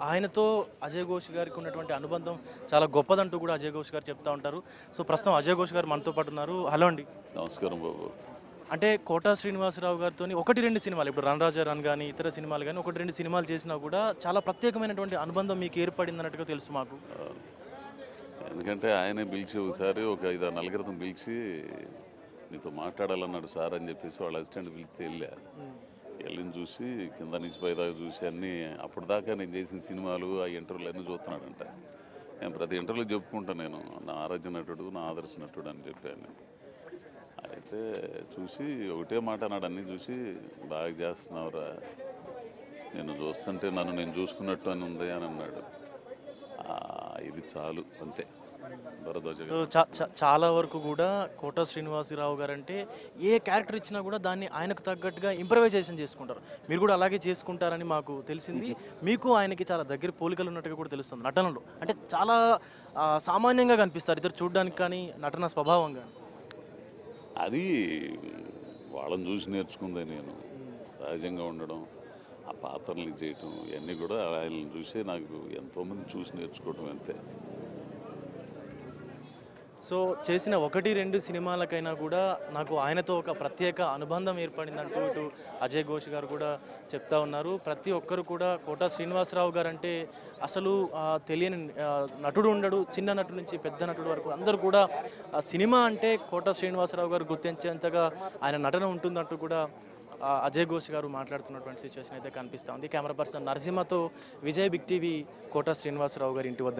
ఆయనతో అజయ్ ఘోష్ గారికి ఉన్నటువంటి అనుబంధం చాలా గొప్పదంటూ కూడా అజయ్ ఘోష్ గారు చెప్తా ఉంటారు. సో, ప్రస్తుతం అజయ్ ఘోష్ గారు మనతో పాటు ఉన్నారు. హలో అండి. నమస్కారం బాబు. అంటే 'కోటా శ్రీనివాసరావు' గారితోని 1, 2 సినిమాలు ఇప్పుడు 'రన్ రాజా రన్' గాని, ఇతర సినిమాలు గాని 1, 2 సినిమాలు చేసినా కూడా చాలా ప్రత్యేకమైనటువంటి అనుబంధం మీకు ఏర్పడిందన్నట్టుగా తెలుసు మాకు. ఎందుకంటే ఆయనే పిలిచి ఒకసారి ఒక 5-6 నెలల క్రితం పిలిచి నీతో మాట్లాడాలన్నాడు సార్ అని చెప్పేసి వాళ్ళ అసిస్టెంట్ పిలిస్తే వెళ్ళిన చూసి కింద నుంచి పైదాకా చూసి అన్నీ అప్పటిదాకా నేను చేసిన సినిమాలు ఆ ఇంటర్వ్యూలు అన్నీ చూస్తున్నాడంట. నేను ప్రతి ఇంటర్వ్యూలో చెప్పుకుంటాను, నేను నా ఆరాధ్య నటుడు, నా ఆదర్శ నటుడు అని చెప్పాను. అయితే చూసి ఒకటే మాట అన్నాడు, అన్నీ చూసి బాగా చేస్తున్నావురా, నేను చూస్తుంటే నన్ను నేను చూసుకున్నట్టు అని ఉంది అని అన్నాడు. ఇది చాలు అంతే. చాలా వరకు కూడా కోటా శ్రీనివాసరావు గారు అంటే ఏ క్యారెక్టర్ ఇచ్చినా కూడా దాన్ని ఆయనకు తగ్గట్టుగా ఇంప్రవైజేషన్ చేసుకుంటారు. మీరు కూడా అలాగే చేసుకుంటారని మాకు తెలిసింది. మీకు ఆయనకి చాలా దగ్గర పోలికలు ఉన్నట్టుగా కూడా తెలుస్తుంది నటనలో. అంటే చాలా సామాన్యంగా కనిపిస్తారు ఇద్దరు చూడడానికి, కానీ నటన స్వభావంగా అది వాళ్ళని చూసి నేర్చుకుందే. నేను సహజంగా ఉండడం, ఆ పాత్రలు చేయటం ఇవన్నీ కూడా ఆయనను చూసే నాకు ఎంతోమంది చూసి నేర్చుకోవటం అంతే. సో, చేసిన 1, 2 సినిమాలకైనా కూడా నాకు ఆయనతో ఒక ప్రత్యేక అనుబంధం ఏర్పడిందంటూ ఇటు అజయ్ ఘోష్ గారు కూడా చెప్తా ఉన్నారు. ప్రతి ఒక్కరు కూడా కోటా శ్రీనివాసరావు గారు అంటే అసలు తెలియని నటుడు ఉండడు. చిన్న నటుడు నుంచి పెద్ద నటుడు వరకు అందరూ కూడా సినిమా అంటే కోటా శ్రీనివాసరావు గారు గుర్తించేంతగా ఆయన నటన ఉంటుందంటూ కూడా అజయ్ ఘోష్ గారు మాట్లాడుతున్నటువంటి సిచ్యువేషన్ అయితే కనిపిస్తూ ఉంది. కెమెరా పర్సన్ నరసింహతో విజయ్, బిగ్ టీవీ, కోటా శ్రీనివాసరావు గారి ఇంటి వద్ద.